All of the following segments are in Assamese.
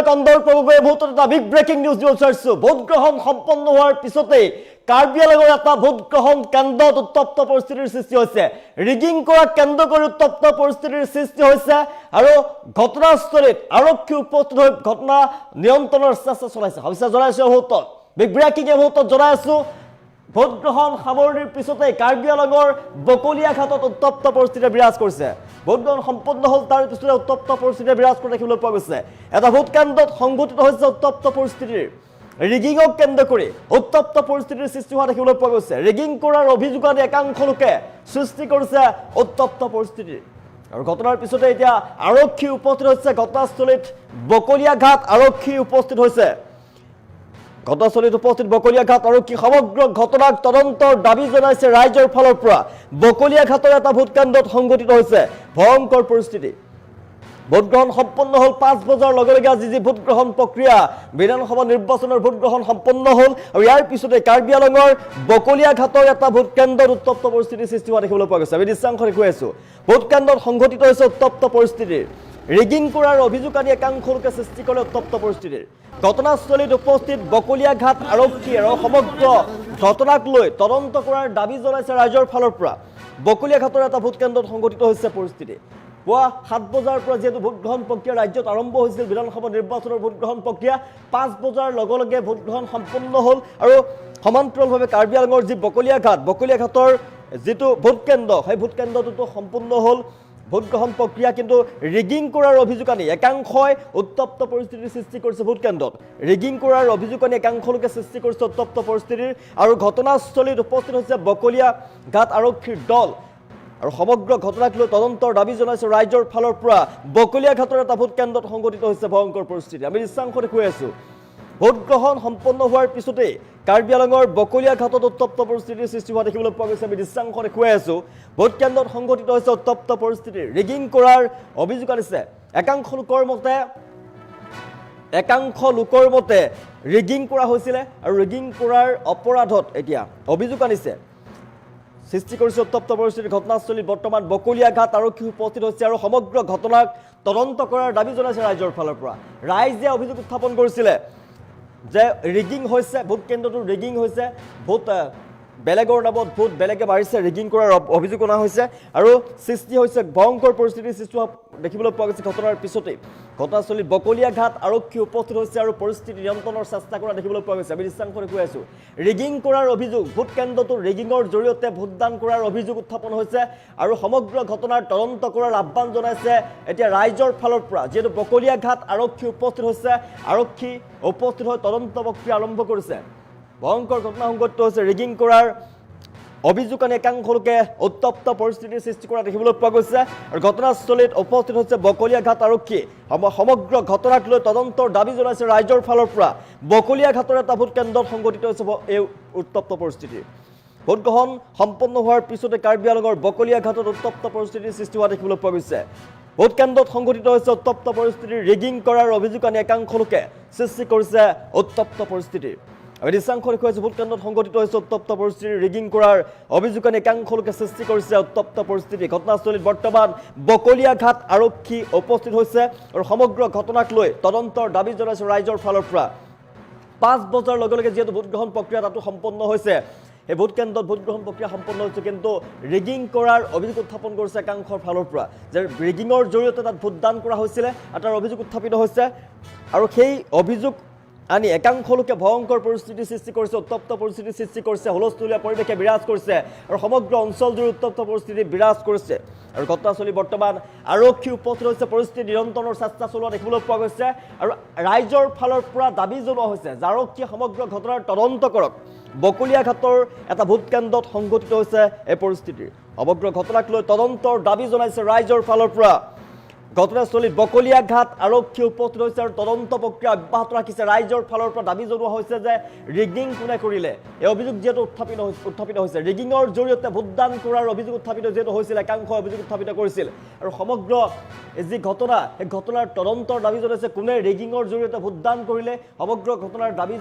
কাণ্ডৰ প্ৰভাৱে ভোটত এটা বিগ ব্ৰেকিং নিউজ দিব বিচাৰিছো। ভোটগ্ৰহণ সম্পন্ন হোৱাৰ পিছতে কাৰ্বি আংলঙৰ এটা ভোটগ্ৰহণ কেন্দ্ৰত উত্তপ্ত পৰিস্থিতিৰ সৃষ্টি হৈছে। ৰিগিং কৰা কেন্দ্ৰ কৰি উত্তপ্ত পৰিস্থিতিৰ সৃষ্টি হৈছে আৰু ঘটনাস্থলীত আৰক্ষী উপস্থিত হৈ ঘটনা নিয়ন্ত্ৰণৰ চেষ্টা চলাইছে। সবিশেষ জনাইছো ভোটত বিগ ব্ৰেকিং ভোটত জনাইছো। ভোটগ্ৰহণ সামৰণিৰ পিছতে কাৰ্বি আংলঙৰ বকলিয়া ঘাটত উত্তপ্ত পৰিস্থিতিয়ে বিৰাজ কৰিছে। ভোটগ্ৰহণ সম্পন্ন হ'ল, তাৰ পিছতে উত্তপ্ত পৰিস্থিতিয়ে বিৰাজ কৰি দেখিবলৈ পোৱা গৈছে। এটা ভোট কেন্দ্ৰত সংঘটিত হৈছে উত্তপ্ত পৰিস্থিতিৰ ৰিগিঙক কেন্দ্ৰ কৰি উত্তপ্ত পৰিস্থিতিৰ সৃষ্টি হোৱা দেখিবলৈ পোৱা গৈছে। ৰিগিং কৰাৰ অভিযোগ আনি একাংশ লোকে সৃষ্টি কৰিছে উত্তপ্ত পৰিস্থিতিৰ। আৰু ঘটনাৰ পিছতে এতিয়া আৰক্ষী উপস্থিত হৈছে ঘটনাস্থলীত। বকলিয়া ঘাট আৰক্ষী উপস্থিত হৈছে ঘটনাস্থলীত উপস্থিত বকলিয়া ঘাট আৰক্ষী সমগ্ৰ ঘটনাক তদন্তৰ দাবী জনাইছে ৰাইজৰ ফালৰ পৰা। বকলিয়া ঘাটৰ এটা ভোট কেন্দ্ৰত সংঘটিত হৈছে ভয়ংকৰ পৰিস্থিতি। ভোটগ্ৰহণ সম্পন্ন হ'ল 5 বজাৰ লগে লগে আজি যি ভোটগ্ৰহণ প্ৰক্ৰিয়া বিধানসভা নিৰ্বাচনৰ ভোটগ্ৰহণ সম্পন্ন হ'ল আৰু ইয়াৰ পিছতে কাৰ্বি আংলঙৰ বকলিয়া ঘাটৰ এটা ভোট কেন্দ্ৰত উত্তপ্ত পৰিস্থিতিৰ সৃষ্টি হোৱা দেখিবলৈ পোৱা গৈছে। আমি দৃশ্যাংশ দেখুৱাই আছো। ভোট কেন্দ্ৰত সংঘটিত হৈছে উত্তপ্ত পৰিস্থিতিৰ ৰিগিং কৰাৰ অভিযোগ আনি একাংশ লোকে সৃষ্টি কৰে উত্তপ্ত পৰিস্থিতিৰ। ঘটনাস্থলীত উপস্থিত বকলিয়া ঘাট আৰক্ষী আৰু সমগ্ৰ ঘটনাক লৈ তদন্ত কৰাৰ দাবী জনাইছে ৰাইজৰ ফালৰ পৰা। বকলিয়া ঘাটৰ এটা ভোট কেন্দ্ৰত সংঘটিত হৈছে পৰিস্থিতি। পুৱা 7 বজাৰ পৰা যেহেতু ভোটগ্ৰহণ প্ৰক্ৰিয়া ৰাজ্যত আৰম্ভ হৈছিল বিধানসভা নিৰ্বাচনৰ ভোটগ্ৰহণ প্ৰক্ৰিয়া, 5 বজাৰ লগে লগে ভোটগ্ৰহণ সম্পন্ন হ'ল আৰু সমান্তৰালভাৱে কাৰ্বি আংলঙৰ যি বকলিয়া ঘাটৰ যিটো ভোট কেন্দ্ৰ সেই ভোট কেন্দ্ৰটোতো সম্পূৰ্ণ হ'ল ভোটগ্ৰহণ প্ৰক্ৰিয়া। কিন্তু ৰিগিং কৰাৰ অভিযোগ আনি একাংশই উত্তপ্ত পৰিস্থিতিৰ সৃষ্টি কৰিছে। ভোট কেন্দ্ৰত ৰিগিং কৰাৰ অভিযোগ আনি একাংশ লোকে সৃষ্টি কৰিছে উত্তপ্ত পৰিস্থিতিৰ আৰু ঘটনাস্থলীত উপস্থিত হৈছে বকলিয়া ঘাট আৰক্ষীৰ দল আৰু সমগ্ৰ ঘটনাক লৈ তদন্তৰ দাবী জনাইছে ৰাইজৰ ফালৰ পৰা। বকলিয়া ঘাটৰ এটা ভোট কেন্দ্ৰত সংঘটিত হৈছে ভয়ংকৰ পৰিস্থিতি। আমি দৃশ্যাংশ দেখুৱাই আছো। ভোটগ্ৰহণ সম্পন্ন হোৱাৰ পিছতেই কাৰ্বি আংলঙৰ বকলিয়া ঘাটত উত্তপ্ত পৰিস্থিতিৰ সৃষ্টি হোৱা দেখিবলৈ পোৱা গৈছে। আমি দৃশ্যাংশ দেখুৱাই আছো। ভোট কেন্দ্ৰত সংঘটিত হৈছে উত্তপ্ত পৰিস্থিতিৰ ৰিগিং কৰাৰ অভিযোগ আনিছে একাংশ লোকৰ মতে ৰিগিং কৰা হৈছিলে আৰু ৰিগিং কৰাৰ অপৰাধত এতিয়া অভিযোগ আনিছে সৃষ্টি কৰিছে উত্তপ্ত পৰিস্থিতিৰ। ঘটনাস্থলীত বৰ্তমান বকলিয়া ঘাট আৰক্ষী উপস্থিত হৈছে আৰু সমগ্ৰ ঘটনাক তদন্ত কৰাৰ দাবী জনাইছে ৰাইজৰ ফালৰ পৰা। ৰাইজে অভিযোগ উত্থাপন কৰিছিলে যে ৰিগিং হৈছে, ভোট কেন্দ্ৰটো ৰিগিং হৈছে, ভোট বেলেগৰ নামত ভোট বেলেগে মাৰিছে, ৰিগিং কৰাৰ অভিযোগ অনা হৈছে আৰু সৃষ্টি হৈছে ভয়ংকৰ পৰিস্থিতিৰ সৃষ্টি হোৱা দেখিবলৈ পোৱা গৈছে। ঘটনাৰ পিছতেই ঘটনাস্থলীত বকলিয়া ঘাট আৰক্ষী উপস্থিত হৈছে আৰু পৰিস্থিতি নিয়ন্ত্ৰণৰ চেষ্টা কৰা দেখিবলৈ পোৱা গৈছে। আমি দৃশ্যাংশ দেখুৱাই আছো। ৰিগিং কৰাৰ অভিযোগ, ভোট কেন্দ্ৰটো ৰিগিঙৰ জৰিয়তে ভোটদান কৰাৰ অভিযোগ উত্থাপন হৈছে আৰু সমগ্ৰ ঘটনাৰ তদন্ত কৰাৰ আহ্বান জনাইছে এতিয়া ৰাইজৰ ফালৰ পৰা। যিহেতু বকলিয়া ঘাট আৰক্ষী উপস্থিত হৈছে, আৰক্ষী উপস্থিত হৈ তদন্ত প্ৰক্ৰিয়া আৰম্ভ কৰিছে। ভয়ংকৰ ঘটনা সংঘটিত হৈছে। ৰিগিং কৰাৰ অভিযোগ আনি একাংশ লোকে উত্তপ্ত পৰিস্থিতিৰ সৃষ্টি কৰা দেখিবলৈ পোৱা গৈছে আৰু ঘটনাস্থলীত উপস্থিত হৈছে বকলিয়া ঘাট আৰক্ষী। সমগ্ৰ ঘটনাক লৈ তদন্তৰ দাবী জনাইছে ৰাইজৰ ফালৰ পৰা। বকলিয়া ঘাটৰ এটা ভোট কেন্দ্ৰত সংঘটিত হৈছে এই উত্তপ্ত পৰিস্থিতি। ভোটগ্ৰহণ সম্পন্ন হোৱাৰ পিছতে কাৰ্বি আংলঙৰ বকলিয়া ঘাটত উত্তপ্ত পৰিস্থিতিৰ সৃষ্টি হোৱা দেখিবলৈ পোৱা গৈছে। ভোট কেন্দ্ৰত সংঘটিত হৈছে উত্তপ্ত পৰিস্থিতিৰ ৰিগিং কৰাৰ অভিযোগ আনি একাংশ লোকে সৃষ্টি কৰিছে উত্তপ্ত পৰিস্থিতি। আমি দৃশ্যাংশ দেখুৱাইছো। ভোট কেন্দ্ৰত সংঘটিত হৈছে উত্তপ্ত পৰিস্থিতিৰ ৰিগিং কৰাৰ অভিযোগ আনি একাংশ লোকে সৃষ্টি কৰিছে উত্তপ্ত পৰিস্থিতি। ঘটনাস্থলীত বৰ্তমান বকলিয়া ঘাট আৰক্ষী উপস্থিত হৈছে আৰু সমগ্ৰ ঘটনাক লৈ তদন্তৰ দাবী জনাইছে ৰাইজৰ ফালৰ পৰা। 5 বজাৰ লগে লগে যিহেতু ভোটগ্ৰহণ প্ৰক্ৰিয়া তাতো সম্পন্ন হৈছে, এই ভোট কেন্দ্ৰত ভোটগ্ৰহণ প্ৰক্ৰিয়া সম্পন্ন হৈছে, কিন্তু ৰিগিং কৰাৰ অভিযোগ উত্থাপন কৰিছে একাংশৰ ফালৰ পৰা যে ৰিগিঙৰ জৰিয়তে তাত ভোটদান কৰা হৈছিলে আৰু তাৰ অভিযোগ উত্থাপিত হৈছে আৰু সেই অভিযোগ আনি একাংশ লোকে ভয়ংকৰ পৰিস্থিতিৰ সৃষ্টি কৰিছে, উত্তপ্ত পৰিস্থিতিৰ সৃষ্টি কৰিছে, হুলস্থুলীয়া পৰিৱেশে বিৰাজ কৰিছে আৰু সমগ্ৰ অঞ্চলজুৰি উত্তপ্ত পৰিস্থিতি বিৰাজ কৰিছে আৰু ঘটনাস্থলী বৰ্তমান আৰক্ষী উপস্থিত হৈছে। পৰিস্থিতি নিয়ন্ত্ৰণৰ চেষ্টা চলোৱা দেখিবলৈ পোৱা গৈছে আৰু ৰাইজৰ ফালৰ পৰা দাবী জনোৱা হৈছে যে আৰক্ষীয়ে সমগ্ৰ ঘটনাৰ তদন্ত কৰক। বকলিয়া ঘাটৰ এটা ভোট কেন্দ্ৰত সংঘটিত হৈছে এই পৰিস্থিতিৰ। সমগ্ৰ ঘটনাক লৈ তদন্তৰ দাবী জনাইছে ৰাইজৰ ফালৰ পৰা। ঘটনাস্থলীত বকলিয়া ঘাট আৰক্ষী উপস্থিত হৈছে আৰু তদন্ত প্ৰক্ৰিয়া অব্যাহত ৰাখিছে। ৰাইজৰ ফালৰ পৰা দাবী জনোৱা হৈছে যে ৰিগিং কোনে কৰিলে এই অভিযোগ যিহেতু উত্থাপিত হৈছে, ৰিগিঙৰ জৰিয়তে ভোটদান কৰাৰ অভিযোগ উত্থাপিত যিহেতু হৈছিল, একাংশ অভিযোগ উত্থাপিত কৰিছিল আৰু সমগ্ৰ যি ঘটনা সেই ঘটনাৰ তদন্তৰ দাবী জনাইছে। কোনে ৰিগিঙৰ জৰিয়তে ভোটদান কৰিলে সমগ্ৰ ঘটনাৰ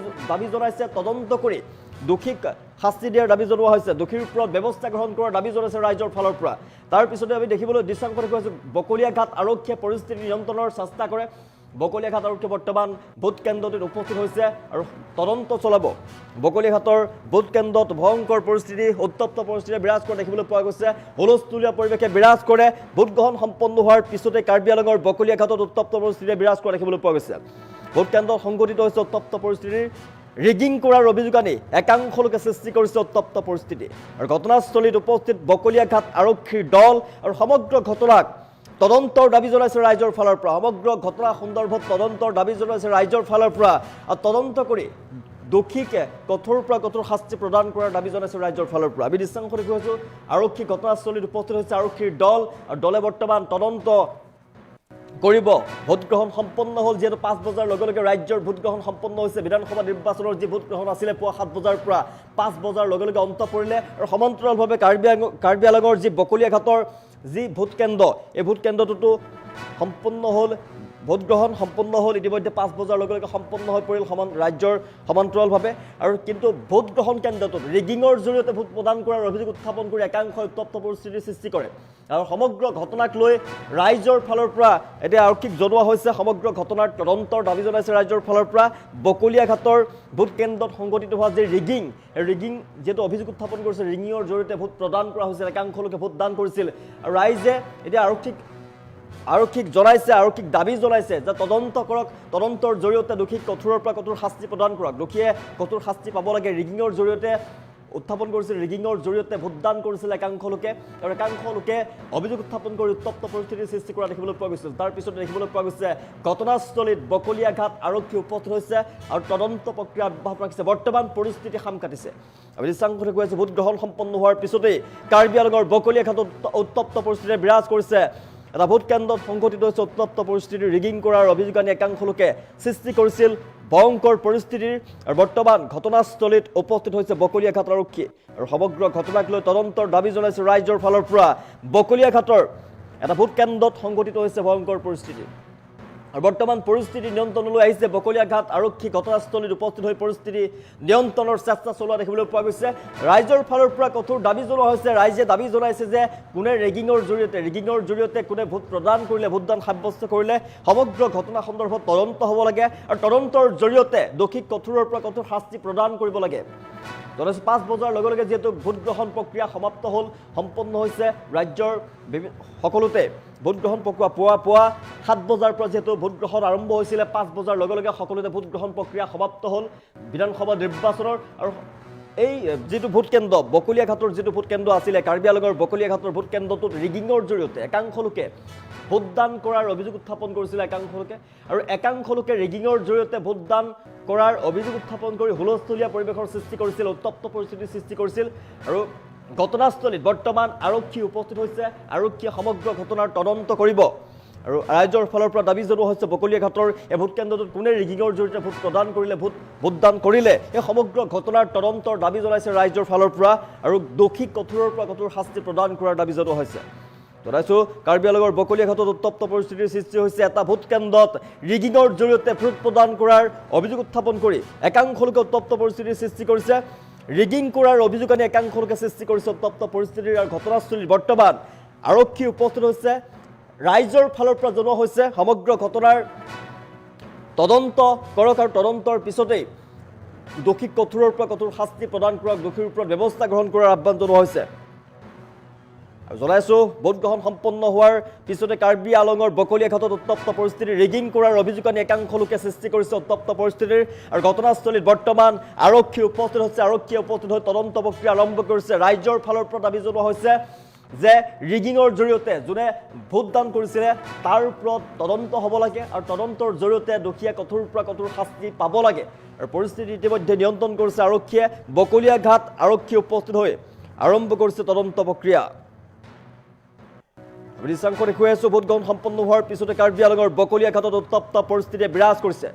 দাবী জনাইছে। তদন্ত কৰি দোষীক শাস্তি দিয়াৰ দাবী জনোৱা হৈছে, দোষীৰ ওপৰত ব্যৱস্থা গ্ৰহণ কৰাৰ দাবী জনাইছে ৰাইজৰ ফালৰ পৰা। তাৰ পিছতে আমি দেখিবলৈ দৃশ্যাংশ দেখুৱাইছো বকলিয়া ঘাট আৰক্ষীয়ে পৰিস্থিতি নিয়ন্ত্ৰণৰ চেষ্টা কৰে। বকলিয়াঘাট আৰক্ষী বৰ্তমান ভোট কেন্দ্ৰটোত উপস্থিত হৈছে আৰু তদন্ত চলাব বকলিয়াঘাটৰ ভোট কেন্দ্ৰত ভয়ংকৰ পৰিস্থিতি উত্তপ্ত পৰিস্থিতি বিৰাজ কৰা দেখিবলৈ পোৱা গৈছে হুলস্থুলীয়া পৰিৱেশে বিৰাজ কৰে ভোট গ্ৰহণ সম্পন্ন হোৱাৰ পিছতে কাৰ্বি আংলঙৰ বকলিয়াঘাটত উত্তপ্ত পৰিস্থিতি বিৰাজ কৰা দেখিবলৈ পোৱা গৈছে ভোট কেন্দ্ৰত সংঘটিত হৈছে উত্তপ্ত পৰিস্থিতিৰ ৰিগিং কৰাৰ অভিযোগ আনি একাংশ লোকে সৃষ্টি কৰিছে উত্তপ্ত পৰিস্থিতি আৰু ঘটনাস্থলীত উপস্থিত বকলিয়াঘাট আৰক্ষীৰ দল আৰু সমগ্ৰ ঘটনাক তদন্তৰ দাবী জনাইছে ৰাইজৰ ফালৰ পৰা সমগ্ৰ ঘটনা সন্দৰ্ভত তদন্তৰ দাবী জনাইছে ৰাইজৰ ফালৰ পৰা আৰু তদন্ত কৰি দোষীকে কঠোৰ পৰা কঠোৰ শাস্তি প্ৰদান কৰাৰ দাবী জনাইছে ৰাইজৰ ফালৰ পৰা আমি দৃশ্যাংশ দেখুৱাইছো আৰক্ষী ঘটনাস্থলীত উপস্থিত হৈছে আৰক্ষীৰ দল আৰু দলে বৰ্তমান তদন্ত কৰিব ভোট গ্ৰহণ সম্পন্ন হ'ল যেহেতু 5 বজাৰ লগে লগে ৰাজ্যৰ ভোট গ্ৰহণ সম্পন্ন হৈছে বিধানসভা নিৰ্বাচনৰ যি ভোট গ্ৰহণ আছিল পুৱা 7 বজাৰ পৰা 5 বজাৰ লগে লগে অন্ত পৰিলে আৰু সমান্তৰালভাৱে কাৰ্বি আংলঙৰ যি বকলিয়াঘাটৰ যি ভোট কেন্দ্ৰ এই ভোট কেন্দ্ৰটো সম্পন্ন হ'ল ভোট গ্ৰহণ সম্পন্ন হ'ল ইতিমধ্যে 5 বজাৰ লগে লগে সম্পন্ন হৈ পৰিল ৰাজ্যৰ সমান্তৰালভাৱে আৰু কিন্তু ভোট গ্ৰহণ কেন্দ্ৰটোত ৰিগিঙৰ জৰিয়তে ভোট প্ৰদান কৰাৰ অভিযোগ উত্থাপন কৰি একাংশ উত্তপ্ত পৰিস্থিতিৰ সৃষ্টি কৰে আৰু সমগ্ৰ ঘটনাক লৈ ৰাইজৰ ফালৰ পৰা এতিয়া আৰক্ষীক জনোৱা হৈছে সমগ্ৰ ঘটনাৰ তদন্তৰ দাবী জনাইছে ৰাইজৰ ফালৰ পৰা বকলিয়াঘাটৰ ভোট কেন্দ্ৰত সংঘটিত হোৱা যে ৰিগিং যিহেতু অভিযোগ উত্থাপন কৰিছে ৰিগিঙৰ জৰিয়তে ভোট প্ৰদান কৰা হৈছিল একাংশ লোকে ভোটদান কৰিছিল আৰু ৰাইজে এতিয়া আৰক্ষীক জনাইছে আৰক্ষীক দাবী জনাইছে যে তদন্ত কৰক তদন্তৰ জৰিয়তে দোষীক কঠোৰৰ পৰা কঠোৰ শাস্তি প্ৰদান কৰক দোষীয়ে কঠোৰ শাস্তি পাব লাগে ৰিগিঙৰ জৰিয়তে উত্থাপন কৰিছিল ৰিগিঙৰ জৰিয়তে ভোটদান কৰিছিল একাংশ লোকে আৰু একাংশ লোকে অভিযোগ উত্থাপন কৰি উত্তপ্ত পৰিস্থিতিৰ সৃষ্টি কৰা দেখিবলৈ পোৱা গৈছিল তাৰ পিছত দেখিবলৈ পোৱা গৈছে ঘটনাস্থলীত বকলিয়াঘাট আৰক্ষী উপস্থিত হৈছে আৰু তদন্ত প্ৰক্ৰিয়া অব্যাহত ৰাখিছে বৰ্তমান পৰিস্থিতি সাম কাটিছে আমি দৃশ্যাংশ দেখুৱাইছো ভোট গ্ৰহণ সম্পন্ন হোৱাৰ পিছতেই কাৰ্বি আংলঙৰ বকলিয়াঘাটত উত্তপ্ত পৰিস্থিতিয়ে বিৰাজ কৰিছে এটা ভোট কেন্দ্ৰত সংঘটিত হৈছে উত্তপ্ত পৰিস্থিতি ৰিগিং কৰাৰ অভিযোগ আনি একাংশ লোকে সৃষ্টি কৰিছিল ভয়ংকৰ পৰিস্থিতিৰ আৰু বৰ্তমান ঘটনাস্থলীত উপস্থিত হৈছে বকলিয়াঘাট আৰক্ষী আৰু সমগ্ৰ ঘটনাক লৈ তদন্তৰ দাবী জনাইছে ৰাইজৰ ফালৰ পৰা বকলিয়াঘাটৰ এটা ভোট কেন্দ্ৰত সংঘটিত হৈছে ভয়ংকৰ পৰিস্থিতি আৰু বৰ্তমান পৰিস্থিতি নিয়ন্ত্ৰণলৈ আহিছে বকলিয়াঘাট আৰক্ষী ঘটনাস্থলীত উপস্থিত হৈ পৰিস্থিতি নিয়ন্ত্ৰণৰ চেষ্টা চলোৱা দেখিবলৈ পোৱা গৈছে ৰাইজৰ ফালৰ পৰা কঠোৰ দাবী জনোৱা হৈছে ৰাইজে দাবী জনাইছে যে কোনে ৰিগিঙৰ জৰিয়তে কোনে ভোট প্ৰদান কৰিলে ভোটদান সাব্যস্ত কৰিলে সমগ্ৰ ঘটনা সন্দৰ্ভত তদন্ত হ'ব লাগে আৰু তদন্তৰ জৰিয়তে দোষীক কঠোৰৰ পৰা কঠোৰ শাস্তি প্ৰদান কৰিব লাগে 5 বজাৰ লগে লগে যেহেতু ভোট গ্ৰহণ প্ৰক্ৰিয়া সমাপ্ত হ'ল সম্পন্ন হৈছে ৰাজ্যৰ সকলোতে ভোট গ্ৰহণ প্ৰক্ৰিয়া পুৱা 7 বজাৰ পৰা যেহেতু ভোট গ্ৰহণ আৰম্ভ হৈছিলে 5 বজাৰ লগে লগে সকলোতে ভোট গ্ৰহণ প্ৰক্ৰিয়া সমাপ্ত হ'ল বিধানসভা নিৰ্বাচনৰ আৰু এই যেটো ভোট কেন্দ্ৰ বকলিয়াঘাটৰ যেটো ভোট কেন্দ্ৰ আছিল কাৰ্বি আংলঙৰ বকলিয়াঘাটৰ ভোট কেন্দ্ৰটোত ৰিগিঙৰ জৰিয়তে একাংশ লোকে ভোটদান কৰাৰ অভিযোগ উত্থাপন কৰিছিল একাংশ লোকে আৰু একাংশ লোকে ৰিগিঙৰ জৰিয়তে ভোটদান কৰাৰ অভিযোগ উত্থাপন কৰি হুলস্থুলীয়া পৰিৱেশৰ সৃষ্টি কৰিছিল উত্তপ্ত পৰিস্থিতিৰ সৃষ্টি কৰিছিল আৰু ঘটনাস্থলীত বৰ্তমান আৰক্ষী উপস্থিত হৈছে আৰক্ষীয়ে সমগ্ৰ ঘটনাৰ তদন্ত কৰিব আৰু ৰাইজৰ ফালৰ পৰা দাবী জনোৱা হৈছে বকলিয়াঘাটৰ এই ভোট কেন্দ্ৰটোত কোনে ৰিগিঙৰ জৰিয়তে ভোট প্ৰদান কৰিলে ভোটদান কৰিলে এই সমগ্ৰ ঘটনাৰ তদন্তৰ দাবী জনাইছে ৰাইজৰ ফালৰ পৰা আৰু দোষীক কঠোৰৰ পৰা কঠোৰ শাস্তি প্ৰদান কৰাৰ দাবী জনোৱা হৈছে জনাইছো কাৰ্বি আংলঙৰ বকলিয়াঘাটত উত্তপ্ত পৰিস্থিতিৰ সৃষ্টি হৈছে এটা ভোট কেন্দ্ৰত ৰিগিঙৰ জৰিয়তে ভোট প্ৰদান কৰাৰ অভিযোগ উত্থাপন কৰি একাংশ লোকে উত্তপ্ত পৰিস্থিতিৰ সৃষ্টি কৰিছে ৰিগিং কৰাৰ অভিযোগ আনি একাংশ লোকে সৃষ্টি কৰিছে উত্তপ্ত পৰিস্থিতিৰ আৰু ঘটনাস্থলীত বৰ্তমান আৰক্ষী উপস্থিত হৈছে ৰাইজৰ ফালৰ পৰা জনোৱা হৈছে সমগ্ৰ ঘটনাৰ তদন্ত কৰক আৰু তদন্তৰ পিছতেই দোষীক কঠোৰৰ পৰা কঠোৰ শাস্তি প্ৰদান কৰক দোষীৰ ওপৰত ব্যৱস্থা গ্ৰহণ কৰাৰ আহ্বান জনোৱা হৈছে আৰু জনাইছো ভোট গ্ৰহণ সম্পন্ন হোৱাৰ পিছতে কাৰ্বি আংলঙৰ বকলিয়াঘাটত উত্তপ্ত পৰিস্থিতি ৰিগিং কৰাৰ অভিযোগ আনি একাংশ লোকে সৃষ্টি কৰিছে উত্তপ্ত পৰিস্থিতিৰ আৰু ঘটনাস্থলীত বৰ্তমান আৰক্ষী উপস্থিত হৈছে আৰক্ষীয়ে উপস্থিত হৈ তদন্ত প্ৰক্ৰিয়া আৰম্ভ কৰিছে ৰাইজৰ ফালৰ পৰা দাবী জনোৱা হৈছে যে ৰিগিঙৰ জৰিয়তে যোনে ভোটদান কৰিছিলে তাৰ ওপৰত তদন্ত হ'ব লাগে আৰু তদন্তৰ জৰিয়তে দোষীয়ে কঠোৰ পৰা কঠোৰ শাস্তি পাব লাগে আৰু পৰিস্থিতি ইতিমধ্যে নিয়ন্ত্ৰণ কৰিছে আৰক্ষীয়ে বকলিয়াঘাট আৰক্ষী উপস্থিত হৈ আৰম্ভ কৰিছে তদন্ত প্ৰক্ৰিয়া দৃশ্যাংশ দেখুৱাই আছো ভোট গ্ৰহণ সম্পন্ন হোৱাৰ পিছতে কাৰ্বি আংলঙৰ বকলিয়াঘাটত উত্তপ্ত পৰিস্থিতিয়ে বিৰাজ কৰিছে